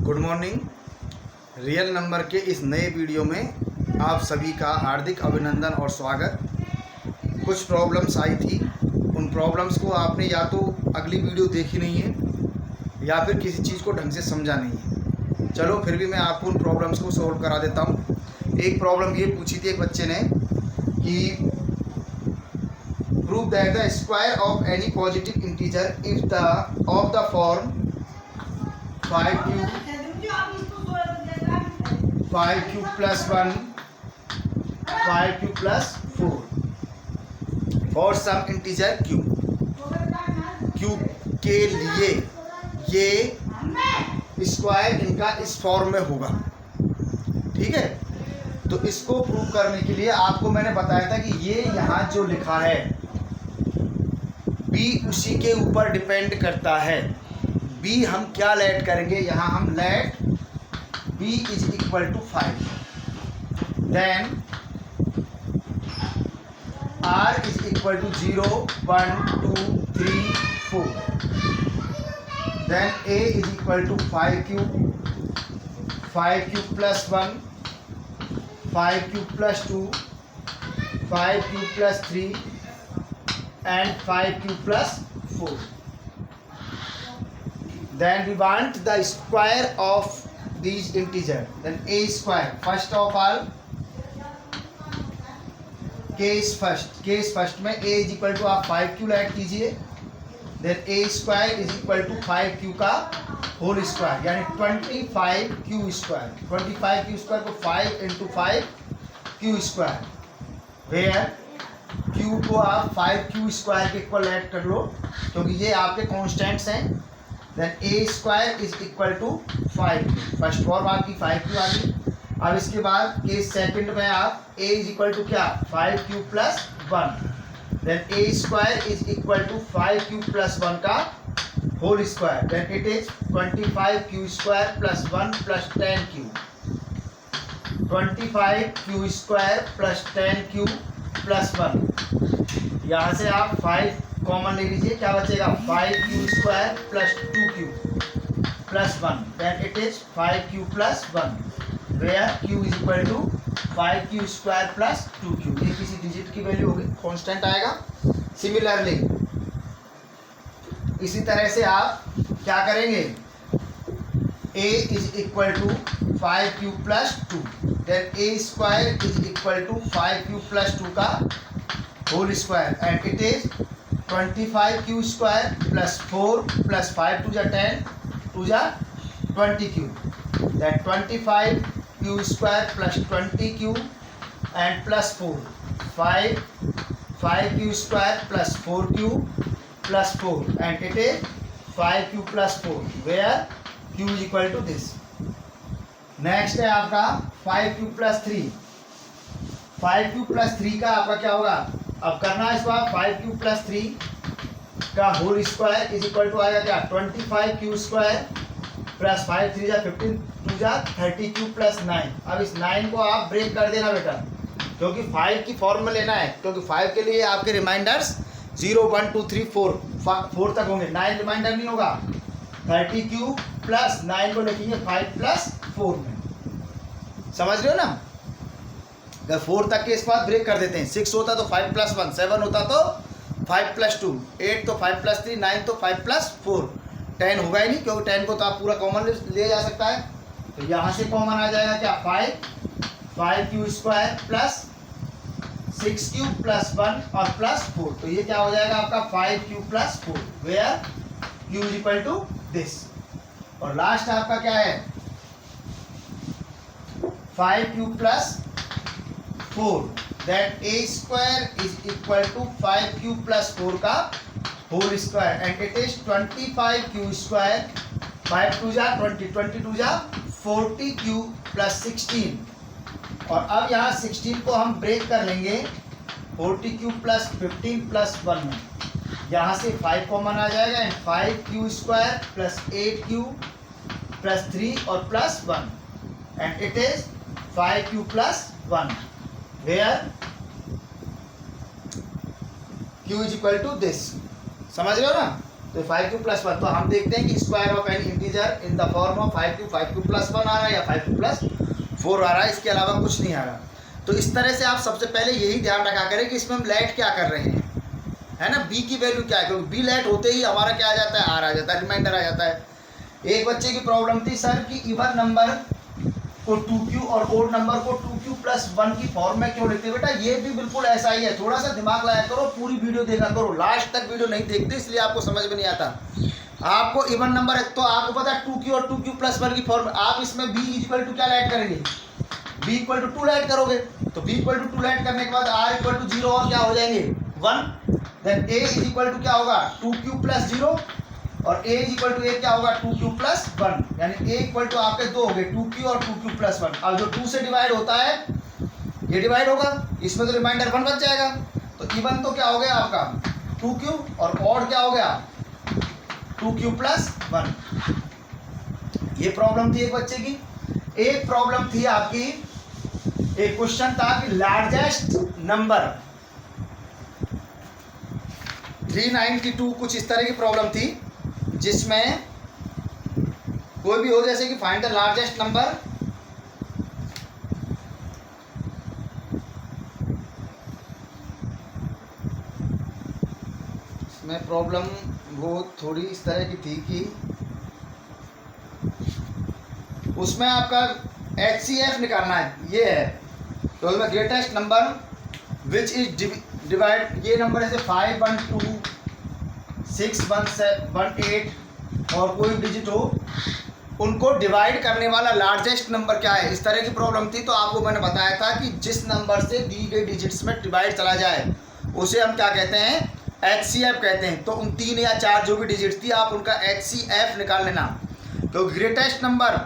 Good morning. Real number के इस नए वीडियो में आप सभी का हार्दिक अभिनंदन और स्वागत। कुछ प्रॉब्लम्स आई थी, उन प्रॉब्लम्स को आपने या तो अगली वीडियो देखी नहीं है या फिर किसी चीज़ को ढंग से समझा नहीं है। चलो फिर भी मैं आपको उन प्रॉब्लम्स को सॉल्व करा देता हूँ। एक प्रॉब्लम ये पूछी थी एक बच्चे ने कि prove that the square of any positive integer if the of the form 5q plus 1 5q plus 4 for some integer q के लिए ये स्क्वायर इनका इस फॉर्म में होगा। ठीक है, तो इसको प्रूव करने के लिए आपको मैंने बताया था कि ये यहाँ जो लिखा है b उसी के ऊपर डिपेंड करता है। b हम क्या लेट करेंगे, यहाँ हम let b is equal to 5, then r is equal to 0 1 2 3 4, then a is equal to 5q plus 1 5q plus 2 5q plus 3 and 5q plus 4. Then we want the square of these integers. Then a square, first of all case first में a is equal to आप 5q add कीजिए, then a square is equal to 5q का whole square यानी 25q square. 25q square को 5 into 5q square, where q को आप 5q square के equal add कर लो क्योंकि ये आपके कॉन्स्टेंट्स हैं। Then a square is equal to 5q, first form आपकी 5q आ गई। अब इसके बाद केस सेकंड में आप a इज इक्वल टू क्या 5q plus 1, then a square is equal to 5q plus 1 का whole square, then it is 25q square plus 1 plus 10q, 25q square plus 10q plus 1। यहाँ से आप 5 common ले लीजिए, क्या बचेगा 5q square plus 2q plus 1, then it is 5q plus 1, where q is equal to 5q square plus 2q। ये किसी digit की वैल्यू होगी, कांस्टेंट आएगा। सिमिलरली इसी तरह से आप क्या करेंगे, a is equal to 5q plus 2, then a square is equal to 5q plus 2 का whole square and it is 25q square plus 4 plus 5 2 जा 10 2 जा 20q, then 25q square plus 20q and plus 4 5q square plus 4q plus 4 and it is 5q plus 4, where q is equal to this. Next है आपका 5q plus 3। 5q plus 3 का आपका क्या होगा, अब करना है इस बार 5q प्लस 3 का whole square is equal to आएगा क्या 25q स्क्वायर प्लस 5 3 जा 15 2 जा 30q प्लस 9। अब इस 9 को आप ब्रेक कर देना बेटा, क्योंकि 5 की फॉर्म में लेना है, क्योंकि 5 के लिए आपके रिमाइंडर्स 0 1 2 3 4 तक होंगे, 9 रिमाइंडर नहीं होगा। 30q प्लस 9 को लिखेंगे 5 प्लस 4 में, समझ रहे हो ना। अगर 4 तक के इस बात ब्रेक कर देते हैं, 6 होता तो 5 प्लस 1, 7 होता तो 5 प्लस 2, 8 तो 5 प्लस 3, 9 तो 5 प्लस 4, 10 होगा ही नहीं क्योंकि 10 को तो आप पूरा कॉमन ले जा सकता है। तो यहाँ से कॉमन आ जाएगा क्या 5q square plus 6q plus 1 और प्लस 4, तो ये क्या हो जाएगा आपका 5q plus 4, where q is equal to this. और लास्ट आपका क्या है 5q plus 4, that a square is equal to 5q plus 4 का whole square and it is 25q square 5 2 जा 20 22 जा 40q प्लस 16। और अब यहाँ 16 को हम ब्रेक कर लेंगे 40q प्लस 15 प्लस 1 में, यहाँ से 5 कॉमन आ जाएगा and 5q square plus 8q plus 3 और plus 1 and it is 5q plus 1, where q is equal to this. समझ रहे हो ना। तो 5q+1, तो हम देखते हैं कि square of N integer in the form of 5q+1 आ रहा है या 5q+4 आ रहा है, इसके अलावा कुछ नहीं आ रहा। तो इस तरह से आप सबसे पहले यही ध्यान रखा करें कि इसमें हम लेट क्या कर रहे हैं, है ना, बी की वैल्यू क्या है, क्योंकि बी लेट होते ही हमारा क्या आ जाता है, आर आ जाता है, रिमाइंडर आ जाता है। एक बच्चे की प्रॉब्लम थी सर कि इवन नंबर को 2q और ओड नंबर को 2q+1 की फॉर्म में क्यों लिखते हैं। बेटा ये भी बिल्कुल ऐसा ही है, थोड़ा सा दिमाग लगाया करो, पूरी वीडियो देखा करो, लास्ट तक वीडियो नहीं देखते इसलिए आपको समझ में नहीं आता। आपको इवन नंबर है तो आपको पता है 2q और 2q+1 की फॉर्म, आप इसमें b इक्वल टू क्या ऐड करेंगे, b इक्वल टू 2 ऐड करोगे, तो b इक्वल टू 2 ऐड करने के बाद r इक्वल टू 0 और क्या हो जाएंगे 1, then a is equal to क्या होगा 2q+0 और a इक्वल टू क्या होगा 2q+1, यानी a इक्वल टू आपके दो हो गए 2q और 2q+1। अब जो 2 से डिवाइड होता है ये डिवाइड होगा, इसमें तो रिमाइंडर 1 बच जाएगा, तो इवन तो क्या हो गया आपका 2q और ऑड क्या हो गया 2q+1। ये प्रॉब्लम थी एक बच्चे की। एक प्रॉब्लम थी आपकी, एक क्वेश्चन था कि लार्जेस्ट नंबर 392, कुछ इस तरह की प्रॉब्लम थी जिसमें कोई भी हो, जैसे कि फाइंड द लार्जेस्ट नंबर, इसमें प्रॉब्लम वो थोड़ी इस तरह की थी कि उसमें आपका HCF निकालना है, ये है तो उसमें greatest number which is divide, ये नंबर जैसे 5, 1, 2, 6, 1, 7, 1, 8 और कोई डिजिट हो, उनको डिवाइड करने वाला लार्जेस्ट नंबर क्या है, इस तरह की प्रॉब्लम थी। तो आपको मैंने बताया था कि जिस नंबर से दी गई डिजिट्स में डिवाइड चला जाए उसे हम क्या कहते हैं, HCF कहते हैं। तो उन 3 या 4 जो भी डिजिट थी आप उनका HCF निकाल लेना। तो ग्रेटेस्ट नंबर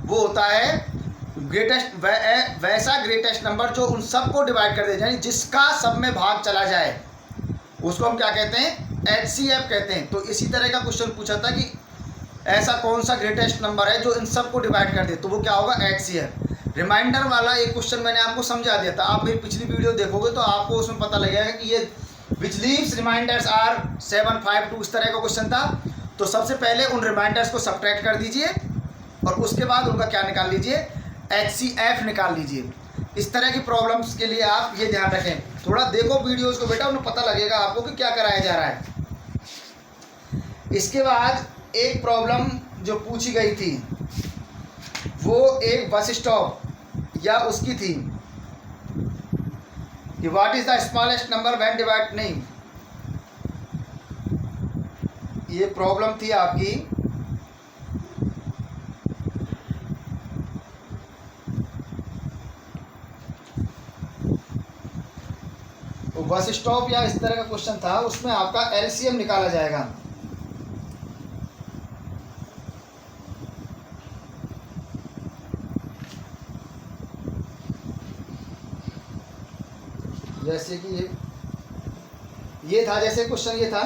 वो होता है वैसा ग्रेटेस्ट नंबर जो उन सब को डिवाइड कर दे, यानी जिसका सब में भाग चला जाए उसको हम क्या कहते हैं, HCF कहते हैं। तो इसी तरह का क्वेश्चन पूछा था कि ऐसा कौन सा ग्रेटेस्ट नंबर है जो इन सब को डिवाइड कर दे, तो वो क्या होगा HCF। रिमाइंडर वाला एक क्वेश्चन मैंने आपको समझा दिया था, आप मेरी पिछली वीडियो देखोगे तो आपको उसमें पता लगेगा कि ये विच लीव्स रिमाइंडर्स आर 7, 5, 2 इस तरह का क्वेश्चन था। तो सबसे पहले उन रिमाइंडर्स को सब्ट्रैक्ट कर दीजिए और उसके बाद उनका क्या निकाल लीजिए, HCF निकाल लीजिए। इस तरह की प्रॉब्लम्स के लिए आप ये ध्यान रखें, थोड़ा देखो वीडियोस को बेटा, उन्हें पता लगेगा आपको कि क्या कराया जा रहा है। इसके बाद एक प्रॉब्लम जो पूछी गई थी वो एक बस स्टॉप या उसकी थी कि what is the smallest number when divide, नहीं ये प्रॉब्लम थी आपकी तो बस स्टॉप या इस तरह का क्वेश्चन था, उसमें आपका LCM निकाला जाएगा। जैसे कि ये था, जैसे क्वेश्चन ये था,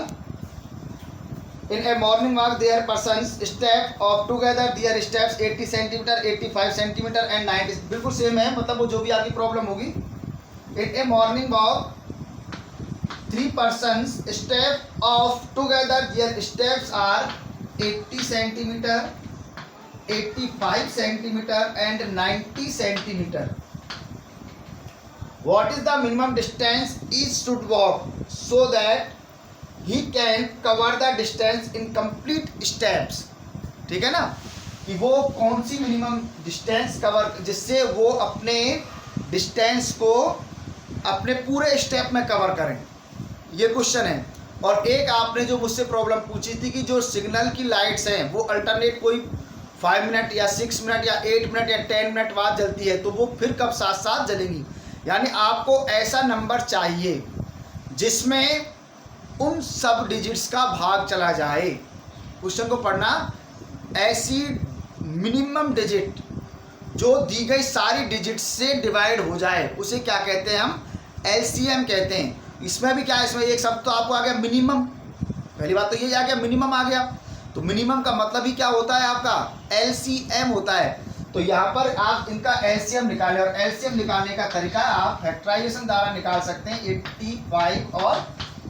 in a morning walk their persons step of together their steps 80 centimetre, 85 centimetre and 90, बिल्कुल सेम है, मतलब वो जो भी आपकी प्रॉब्लम होगी। इन a morning walk 3 persons step of together their steps are 80 centimeter, 85 centimeter and 90 centimeter. What is the minimum distance each should walk so that he can cover the distance in complete steps? ठीक है ना, कि वो कौन सी minimum distance cover जिससे वो अपने distance को अपने पूरे स्टेप में कवर करें, ये क्वेश्चन है। और एक आपने जो मुझसे प्रॉब्लम पूछी थी कि जो सिग्नल की लाइट्स हैं वो अल्टरनेट कोई 5 मिनट या 6 मिनट या 8 मिनट या 10 मिनट बाद जलती है, तो वो फिर कब साथ साथ जलेंगी। यानी आपको ऐसा नंबर चाहिए जिसमें उन सब डिजिट्स का भाग चला जाए। क्वेश्चन को पढ़ना, ऐसी मिनिमम डिजिट जो दी गई सारी डिजिट से डिवाइड हो जाए उसे क्या कहते हैं, हम LCM कहते हैं। इसमें भी क्या है, इसमें एक शब्द तो आपको आ गया मिनिमम, पहली बात तो ये आ गया मिनिमम आ गया, तो मिनिमम का मतलब ही क्या होता है आपका LCM होता है। तो यहाँ पर आप इनका LCM निकालें, और LCM निकालने का तरीका आप फैक्टराइजेशन द्वारा निकाल सकते हैं। 85 और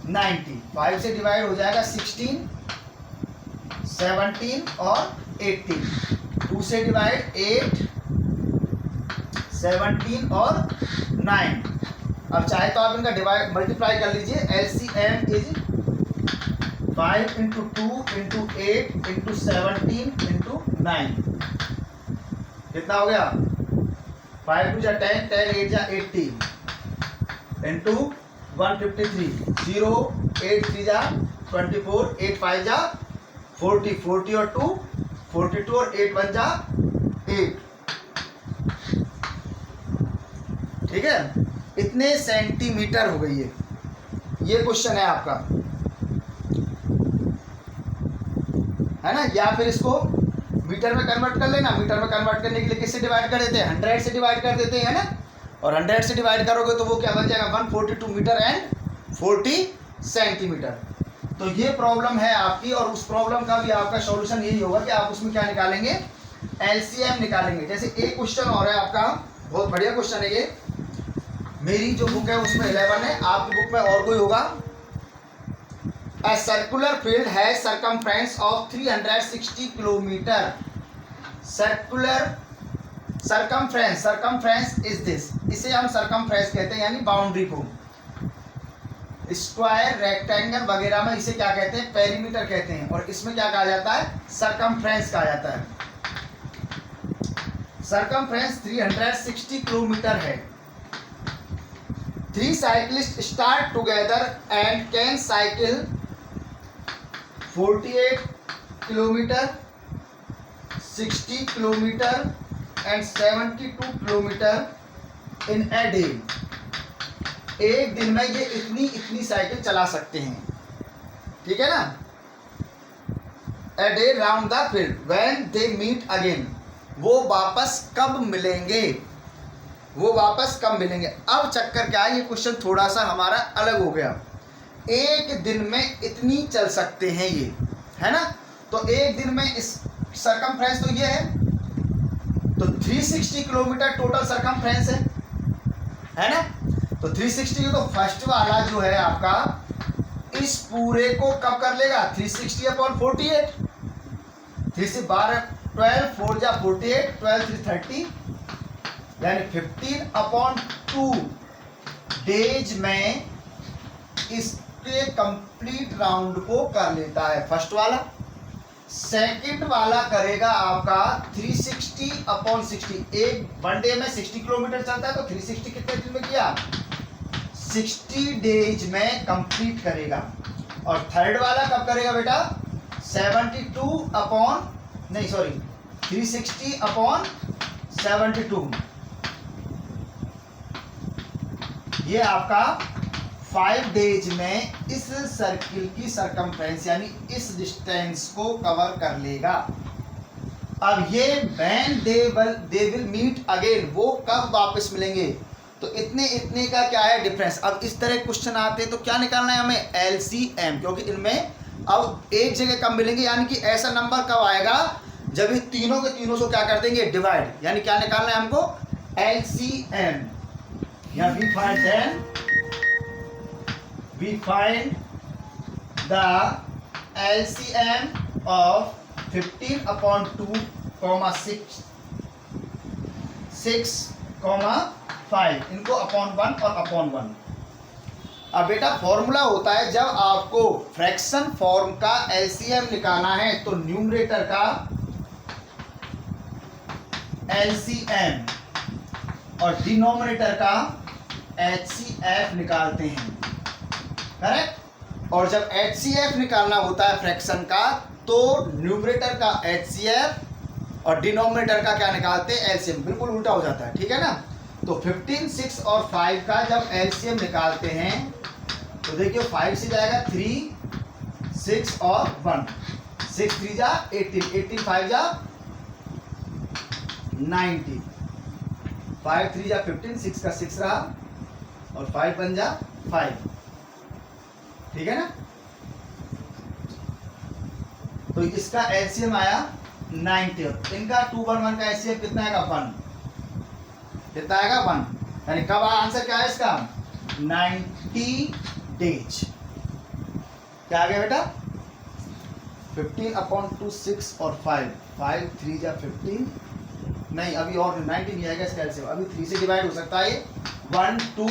90, 5 से डिवाइड हो जाएगा 16 17 और 18, 2 से डिवाइड 8, 17 और 9। अब चाहे तो आप इनका डिवाइड मल्टीप्लाई कर लीजिए। LCM is 5 into 2 into 8 into 17 into 9। कितना हो गया? 5 2 जा 10, 10 8 जा 80 इंटू 153, 0 8 3 जा 24, 8 5 जा 40, 40 और 2 42 और 8 1 जा 8। ठीक है, इतने सेंटीमीटर हो गई है। ये क्वेश्चन है आपका, है ना। या फिर इसको मीटर में कन्वर्ट कर लेना। मीटर में कन्वर्ट करने के लिए किससे डिवाइड कर देते हैं? 100 से डिवाइड कर देते हैं, है ना। और 100 से डिवाइड करोगे तो वो क्या बन जाएगा? 142 मीटर एंड 40 सेंटीमीटर। तो ये प्रॉब्लम है आपकी, और उस प्रॉब्लम का भी आपका सॉल्यूशन यही होगा कि आप उसमें क्या निकालेंगे? LCM निकालेंगे। जैसे एक क्वेश्चन और है आपका, बहुत बढ़िया क्वेश्चन है ये। मेरी जो बुक है उसमें 11 है, आपकी बुक में और कोई होगा। A circular field has circumference of 360 kilometre. circumference is this, इसे हम circumference कहते हैं, यानी बाउंड्री को। स्क्वायर, रेक्टेंगल वगैरह में इसे क्या कहते हैं? पेरीमीटर कहते हैं। और इसमें क्या कहा जाता है? सर्कमफ्रेंस कहा जाता है। सर्कमफ्रेंस 360 किलोमीटर है। 3 cyclists start together and can cycle 48 kilometre, 60 kilometre and 72 kilometre in a day. एक दिन में ये इतनी साइकिल चला सकते हैं, ठीक है ना। A day round the field when they meet again. वो वापस कब मिलेंगे? वो वापस कब मिलेंगे? अब चक्कर क्या है, ये क्वेश्चन थोड़ा सा हमारा अलग हो गया। एक दिन में इतनी चल सकते हैं ये, है ना। तो एक दिन में इस सर्कमफ्रेंस तो ये है, तो 360 किलोमीटर टोटल सर्कमफ्रेंस है ना। तो 360 तो फर्स्ट वाला जो है आपका, इस पूरे को कब कर लेगा? 360 अपॉन 48, 3 से 12 12 4 जा 48, 12 3 30, यानी 15 अपॉन 2 डेज में इसके कंप्लीट राउंड को कर लेता है फर्स्ट वाला। सेकंड वाला करेगा आपका 360 अपॉन 60। एक वन डे में 60 किलोमीटर चलता है, तो 360 कितने दिन में किया? 60 डेज में कंप्लीट करेगा। और थर्ड वाला कब करेगा बेटा? 72 अपॉन 360 अपॉन 72। ये आपका 5 डेज में इस सर्किल की सर्कमफ्रेंस यानी इस डिस्टेंस को कवर कर लेगा। अब ये when they will meet again, वो कब वापस मिलेंगे? तो इतने का क्या है डिफरेंस। अब इस तरह क्वेश्चन आते हैं तो क्या निकालना है हमें? LCM, क्योंकि इनमें अब एक जगह कब मिलेंगे, यानी कि ऐसा नंबर कब आएगा जब ये तीनों के तीनों से क्या कर देंगे? डिवाइड। यानी क्या निकालना है हमको? LCM। या we find the LCM of 15 upon 2, 6, 5, इनको अपॉन 1 और अपॉन 1। अब बेटा फॉर्मूला होता है, जब आपको फ्रैक्शन फॉर्म का LCM निकालना है तो न्यूमरेटर का LCM और डिनोमिनेटर का HCF निकालते हैं, करेक्ट। और जब HCF निकालना होता है फ्रैक्शन का, तो न्यूमरेटर का HCF और डिनोमिनेटर का क्या निकालते हैं? LCM। बिल्कुल उल्टा हो जाता है, ठीक है ना। तो 15, 6 और 5 का जब LCM निकालते हैं तो देखिए 5 से जाएगा 3, 6 और 1, 6 3 जा 18, 18 5 जा 90, 5 3 जा 15, 6 का 6 रहा और 5 बन जा 5, ठीक है ना। तो इसका LCM आया 90। इनका 2 1 1 का LCM कितना आएगा? 1। कितना आएगा? 1। यानी कब आंसर क्या है इसका? 90 डेज। क्या आ गया बेटा? 15/2 6 और 5, 5 3 जा 15, नहीं अभी और 19 नहीं आएगा इसका एलसीएम, अभी 3 से डिवाइड हो सकता है 1 2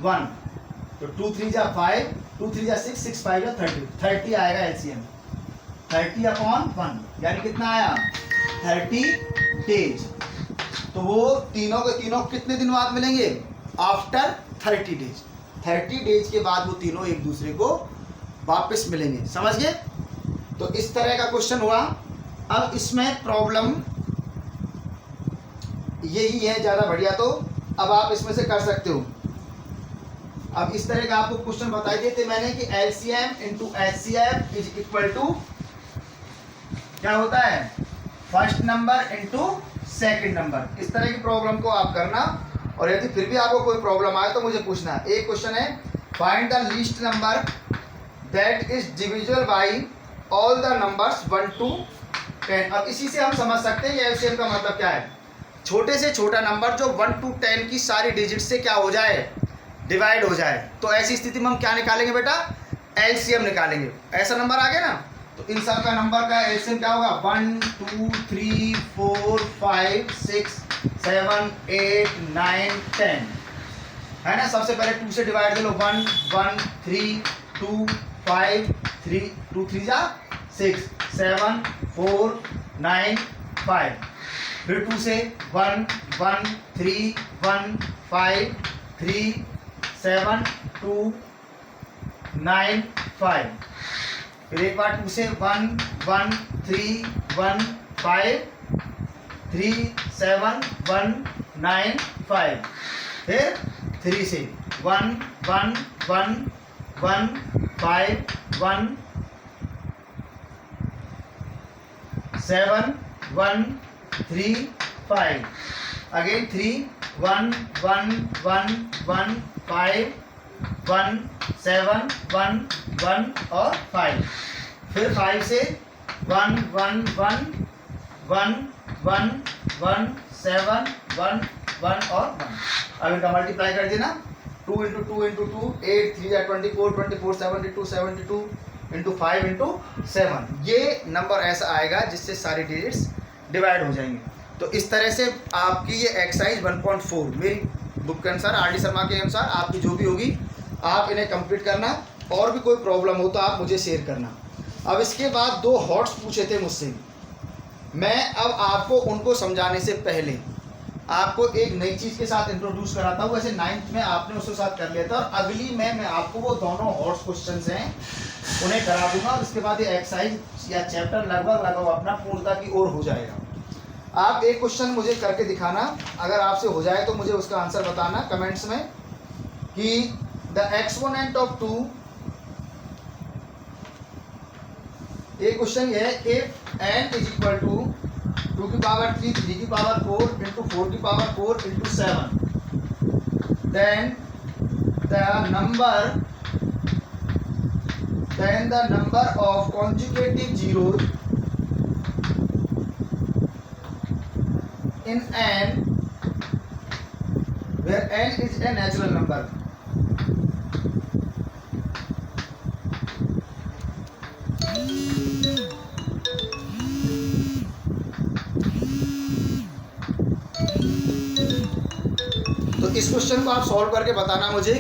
1, तो 2 3 जा 5, 2 3 जा 6, 6 5 जा 30 आएगा एलसीएम, 30/1, यानी कितना आया 30 डेज। तो वो तीनों के तीनों कितने दिन बाद मिलेंगे, आफ्टर 30 डेज, 30 डेज के बाद वो तीनों एक दूसरे को वापस मिलेंगे। समझ गए? तो इस तरह का क्वेश्चन हुआ। अब इसमें प्रॉब्लम यही है ज़्यादा बढ़िया, तो अब आप इसमें से कर सकते हो। अब इस तरह का आपको क्वेश्चन बताई देते मैंने कि LCM into HCF is equal to क्या होता है, first number into second number. इस तरह की प्रॉब्लम को आप करना, और यदि फिर भी आपको कोई प्रॉब्लम आए तो मुझे पूछना। एक क्वेश्चन है, find the least number that is divisible by all the numbers 1 to 10। अब इसी से हम समझ सकते हैं ये एलसीएम का मतलब क्या है, छोटे से छोटा नंबर जो 1 to 10 की सारी डिजिट से क्या हो जाए, डिवाइड हो जाए। तो ऐसी स्थिति में हम क्या निकालेंगे बेटा, एलसीएम निकालेंगे। ऐसा नंबर आ गया ना, तो इन सब का नंबर का एलसीएम क्या होगा, 1 2 3 4 5 6 7 8 9 10, है ना। सबसे पहले 2 से डिवाइड कर लो, 1 1 3 2 5 3 2 3 जा 6 7 4 9 5, फिर 2 से 1 1 3 1 5 3 7 2 9 5, फिर एक बार 2 से 1 1 3 1 5 3 7 1 9 5, फिर 3 से 1 1 1 1 5 1 7 1 3 5, अगेन 3 1 1 1 1 5 1 7 1 1 और 5, फिर 5 से 1 1 1 1 1 1 7 1 1 और 1। अब इनका मल्टीप्लाई कर देना, 2 इंटू 2 इंटू 2 8 3 या 24 24 72 72 इंटू 5 इंटू 7, ये नंबर ऐसा आएगा जिससे सारी डिजिट्स डिवाइड हो जाएंगे। तो इस तरह से आपकी ये एक्सरसाइज 1.4 मेरी बुक के अनुसार, आर डी शर्मा के अनुसार आपकी जो भी होगी आप इन्हें कंप्लीट करना, और भी कोई प्रॉब्लम हो तो आप मुझे शेयर करना। अब इसके बाद 2 हॉट्स पूछे थे मुझसे, मैं अब आपको उनको समझाने से पहले आपको एक नई चीज़ के साथ इंट्रोड्यूस कराता हूँ। वैसे 9th में आपने उसके साथ कर लिया था, और अगली में मैं आपको वो दोनों हॉट्स क्वेश्चंस हैं उन्हें करा दूंगा, और उसके बाद ये एक्सरसाइज या चैप्टर लगभग अपना पूर्णता की ओर हो जाएगा। आप एक क्वेश्चन मुझे करके दिखाना, अगर आपसे हो जाए तो मुझे उसका आंसर बताना कमेंट्स में, कि द एक्सपोनेंट ऑफ 2, एक क्वेश्चन ये है, if n is equal to 2 की पावर 3 3 की पावर 4 इंटू 4 की power 4 into 7, then the number of consecutive zeros in n, where n is a natural number। तो इस क्वेश्चन को आप सॉल्व करके बताना मुझे।